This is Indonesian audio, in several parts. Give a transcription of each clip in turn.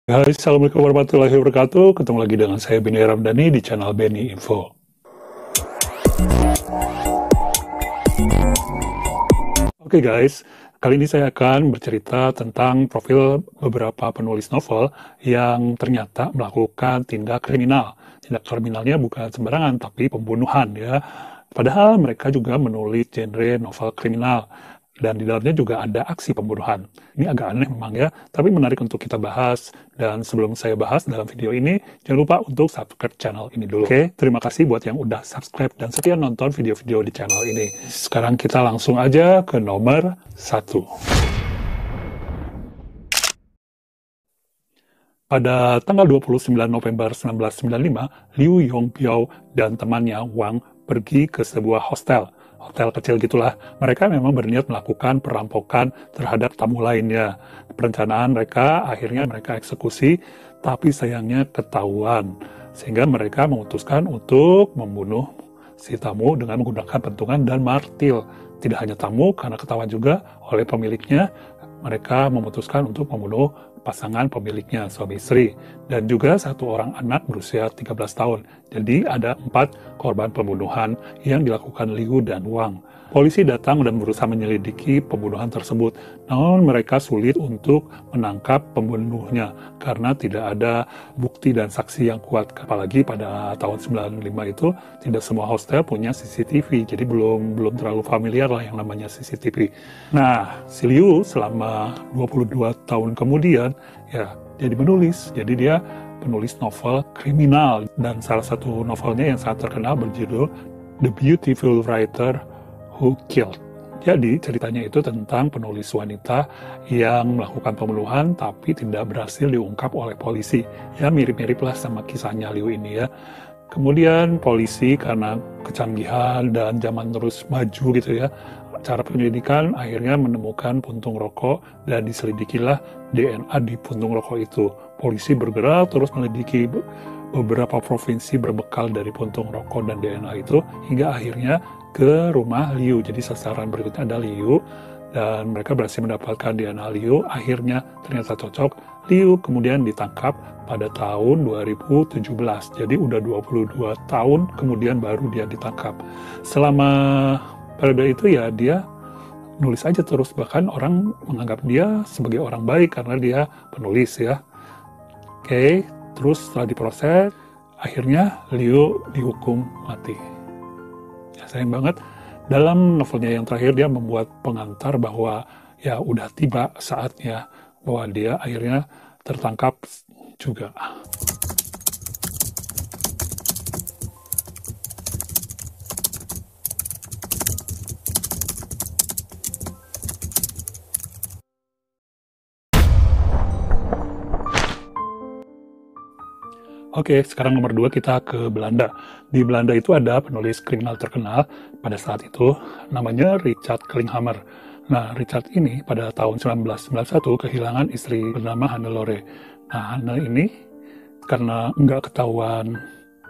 Hai, Assalamualaikum warahmatullahi wabarakatuh. Ketemu lagi dengan saya Benny Ramdhani di channel Benny Info. Oke guys, kali ini saya akan bercerita tentang profil beberapa penulis novel yang ternyata melakukan tindak kriminal. Tindak kriminalnya bukan sembarangan, tapi pembunuhan ya. Padahal mereka juga menulis genre novel kriminal. Dan di dalamnya juga ada aksi pembunuhan. Ini agak aneh memang ya, tapi menarik untuk kita bahas. Dan sebelum saya bahas dalam video ini, jangan lupa untuk subscribe channel ini dulu. Oke, terima kasih buat yang udah subscribe dan setia nonton video-video di channel ini. Sekarang kita langsung aja ke nomor 1. Pada tanggal 29 November 1995, Liu Yongbiao dan temannya Wang pergi ke sebuah hotel kecil gitulah. Mereka memang berniat melakukan perampokan terhadap tamu lainnya. Perencanaan mereka akhirnya mereka eksekusi, tapi sayangnya ketahuan. Sehingga mereka memutuskan untuk membunuh si tamu dengan menggunakan pentungan dan martil. Tidak hanya tamu, karena ketahuan juga oleh pemiliknya, mereka memutuskan untuk membunuh pasangan pemiliknya, suami istri, dan juga satu orang anak berusia 13 tahun. Jadi ada 4 korban pembunuhan yang dilakukan Liu dan Wang. Polisi datang dan berusaha menyelidiki pembunuhan tersebut, namun mereka sulit untuk menangkap pembunuhnya karena tidak ada bukti dan saksi yang kuat. Apalagi pada tahun 95 itu tidak semua hostel punya CCTV, jadi belum terlalu familiar lah yang namanya CCTV. Nah, si Liu selama 22 tahun kemudian ya jadi menulis, jadi dia penulis novel kriminal, dan salah satu novelnya yang sangat terkenal berjudul The Beautiful Writer Who Killed. Jadi ceritanya itu tentang penulis wanita yang melakukan pembunuhan tapi tidak berhasil diungkap oleh polisi. Ya mirip-mirip lah sama kisahnya Liu ini ya. Kemudian polisi karena kecanggihan dan zaman terus maju gitu ya, cara penyelidikan akhirnya menemukan puntung rokok dan diselidikilah DNA di puntung rokok itu. Polisi bergerak terus menyelidiki beberapa provinsi berbekal dari puntung rokok dan DNA itu hingga akhirnya ke rumah Liu. Jadi sasaran berikutnya ada Liu dan mereka berhasil mendapatkan DNA Liu. Akhirnya ternyata cocok. Liu kemudian ditangkap pada tahun 2017. Jadi udah 22 tahun kemudian baru dia ditangkap. Selama periode itu ya dia nulis aja terus, bahkan orang menganggap dia sebagai orang baik karena dia penulis ya. Oke, terus setelah diproses akhirnya Liu dihukum mati. Ya, sayang banget. Dalam novelnya yang terakhir dia membuat pengantar bahwa ya udah tiba saatnya bahwa dia akhirnya tertangkap juga. Oke, sekarang nomor 2 kita ke Belanda. Di Belanda itu ada penulis kriminal terkenal pada saat itu, namanya Richard Klinghammer. Nah, Richard ini pada tahun 1991 kehilangan istri bernama Hannelore. Nah, Hannah ini karena nggak ketahuan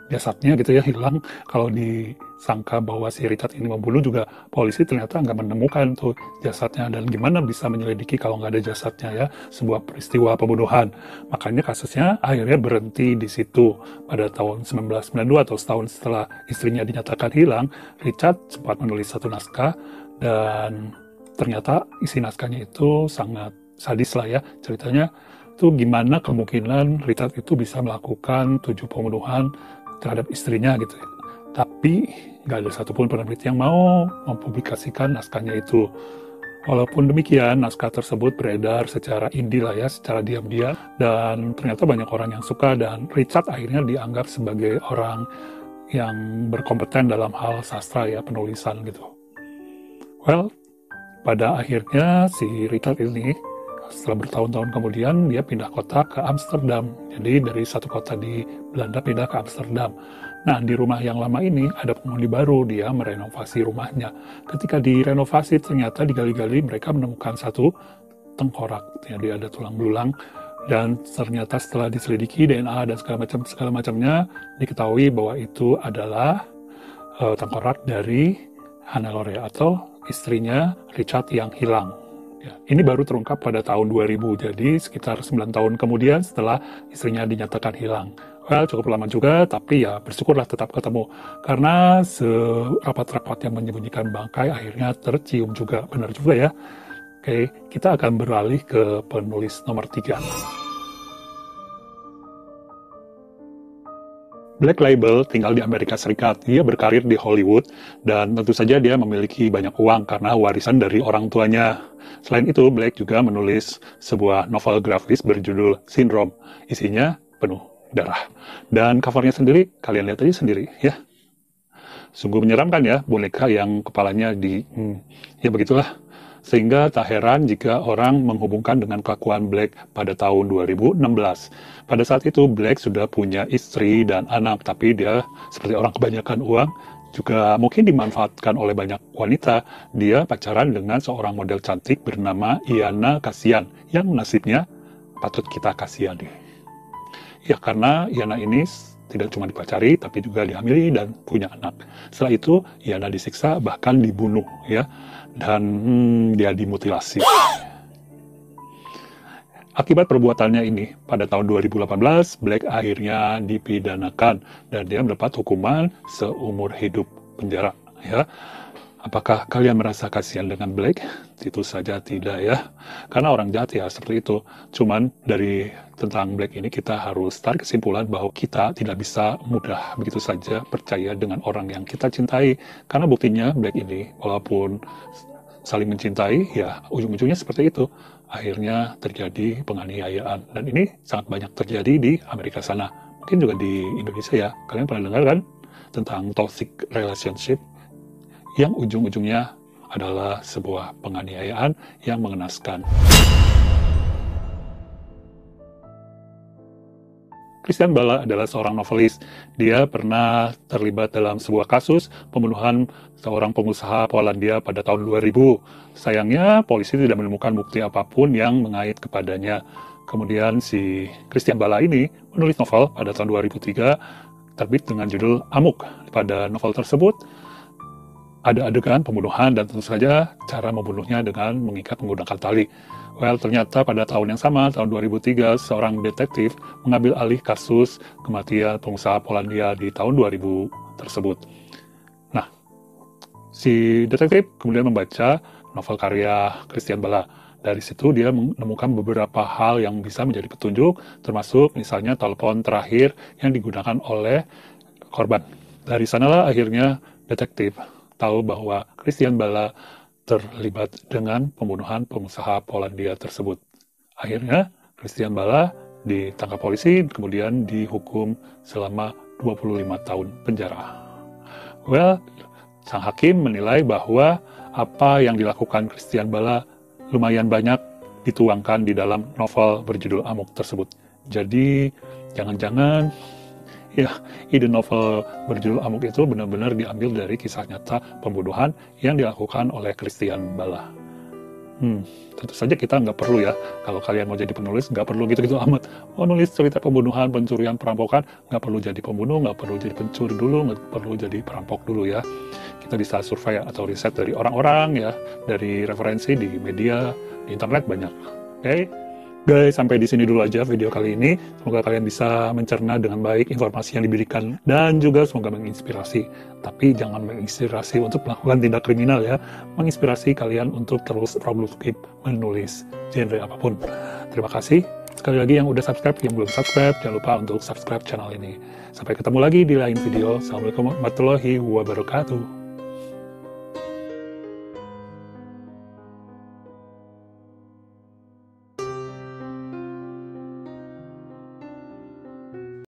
jasadnya gitu ya, hilang. Kalau disangka bahwa si Richard ini membunuh juga, polisi ternyata nggak menemukan tuh jasadnya. Dan gimana bisa menyelidiki kalau nggak ada jasadnya ya, sebuah peristiwa pembunuhan. Makanya kasusnya akhirnya berhenti di situ. Pada tahun 1992 atau setahun setelah istrinya dinyatakan hilang, Richard sempat menulis satu naskah dan ternyata isi naskahnya itu sangat sadis lah ya. Ceritanya tuh gimana kemungkinan Richard itu bisa melakukan 7 pembunuhan terhadap istrinya gitu ya. Tapi nggak ada satupun penerbit yang mau mempublikasikan naskahnya itu. Walaupun demikian, naskah tersebut beredar secara indie lah ya, secara diam-diam, dan ternyata banyak orang yang suka, dan Richard akhirnya dianggap sebagai orang yang berkompeten dalam hal sastra ya, penulisan gitu. Well, pada akhirnya si Richard ini setelah bertahun-tahun kemudian dia pindah kota ke Amsterdam. Jadi dari satu kota di Belanda pindah ke Amsterdam. Nah, di rumah yang lama ini ada penghuni baru, dia merenovasi rumahnya. Ketika direnovasi ternyata digali-gali mereka menemukan satu tengkorak. Jadi ada tulang belulang dan ternyata setelah diselidiki DNA dan segala macamnya diketahui bahwa itu adalah tengkorak dari Hannelore atau istrinya Richard yang hilang. Ya, ini baru terungkap pada tahun 2000, jadi sekitar 9 tahun kemudian setelah istrinya dinyatakan hilang. Well, cukup lama juga, tapi ya bersyukurlah tetap ketemu. Karena serapat-rapat yang menyembunyikan bangkai akhirnya tercium juga. Benar juga ya. Oke, kita akan beralih ke penulis nomor 3. Black Label tinggal di Amerika Serikat. Dia berkarir di Hollywood dan tentu saja dia memiliki banyak uang karena warisan dari orang tuanya. Selain itu, Black juga menulis sebuah novel grafis berjudul Syndrome. Isinya penuh darah. Dan covernya sendiri, kalian lihat aja sendiri ya. Sungguh menyeramkan ya, boneka yang kepalanya ya begitulah. Sehingga tak heran jika orang menghubungkan dengan kelakuan Black pada tahun 2016. Pada saat itu Black sudah punya istri dan anak, tapi dia seperti orang kebanyakan uang, juga mungkin dimanfaatkan oleh banyak wanita. Dia pacaran dengan seorang model cantik bernama Iana Kasian, yang nasibnya patut kita kasihani. Ya, karena Iana ini tidak cuma dipacari, tapi juga dihamili dan punya anak. Setelah itu, Iana disiksa, bahkan dibunuh, ya, dan dia dimutilasi. Akibat perbuatannya ini, pada tahun 2018, Black akhirnya dipidanakan, dan dia mendapat hukuman seumur hidup penjara, ya. Apakah kalian merasa kasihan dengan Black? Tentu saja tidak ya, karena orang jahat ya seperti itu. Cuman dari tentang Black ini kita harus tarik kesimpulan bahwa kita tidak bisa mudah begitu saja percaya dengan orang yang kita cintai. Karena buktinya Black ini walaupun saling mencintai ya ujung-ujungnya seperti itu. Akhirnya terjadi penganiayaan dan ini sangat banyak terjadi di Amerika sana. Mungkin juga di Indonesia ya. Kalian pernah dengar kan tentang toxic relationship? Yang ujung-ujungnya adalah sebuah penganiayaan yang mengenaskan. Christian Bale adalah seorang novelis. Dia pernah terlibat dalam sebuah kasus pembunuhan seorang pengusaha Polandia pada tahun 2000. Sayangnya, polisi tidak menemukan bukti apapun yang mengait kepadanya. Kemudian si Christian Bale ini menulis novel pada tahun 2003, terbit dengan judul Amok. Pada novel tersebut, ada adegan pembunuhan dan tentu saja cara membunuhnya dengan mengikat menggunakan tali. Well, ternyata pada tahun yang sama, tahun 2003, seorang detektif mengambil alih kasus kematian pengusaha Polandia di tahun 2000 tersebut. Nah, si detektif kemudian membaca novel karya Christian Bale. Dari situ dia menemukan beberapa hal yang bisa menjadi petunjuk, termasuk misalnya telepon terakhir yang digunakan oleh korban. Dari sanalah akhirnya detektif tahu bahwa Christian Bale terlibat dengan pembunuhan pengusaha Polandia tersebut. Akhirnya Christian Bale ditangkap polisi, kemudian dihukum selama 25 tahun penjara. Well, sang hakim menilai bahwa apa yang dilakukan Christian Bale lumayan banyak dituangkan di dalam novel berjudul Amok tersebut. Jadi, jangan-jangan ya, ide novel berjudul Amok itu benar-benar diambil dari kisah nyata pembunuhan yang dilakukan oleh Christian Bale. Tentu saja kita nggak perlu ya, kalau kalian mau jadi penulis, nggak perlu gitu-gitu amat. Mau nulis cerita pembunuhan, pencurian, perampokan, nggak perlu jadi pembunuh, nggak perlu jadi pencuri dulu, nggak perlu jadi perampok dulu ya. Kita bisa survei atau riset dari orang-orang ya, dari referensi di media, di internet banyak. Oke? Guys, sampai di sini dulu aja video kali ini. Semoga kalian bisa mencerna dengan baik informasi yang diberikan dan juga semoga menginspirasi. Tapi jangan menginspirasi untuk melakukan tindak kriminal ya. Menginspirasi kalian untuk terus produktif menulis genre apapun. Terima kasih. Sekali lagi yang udah subscribe, yang belum subscribe, jangan lupa untuk subscribe channel ini. Sampai ketemu lagi di lain video. Assalamualaikum warahmatullahi wabarakatuh.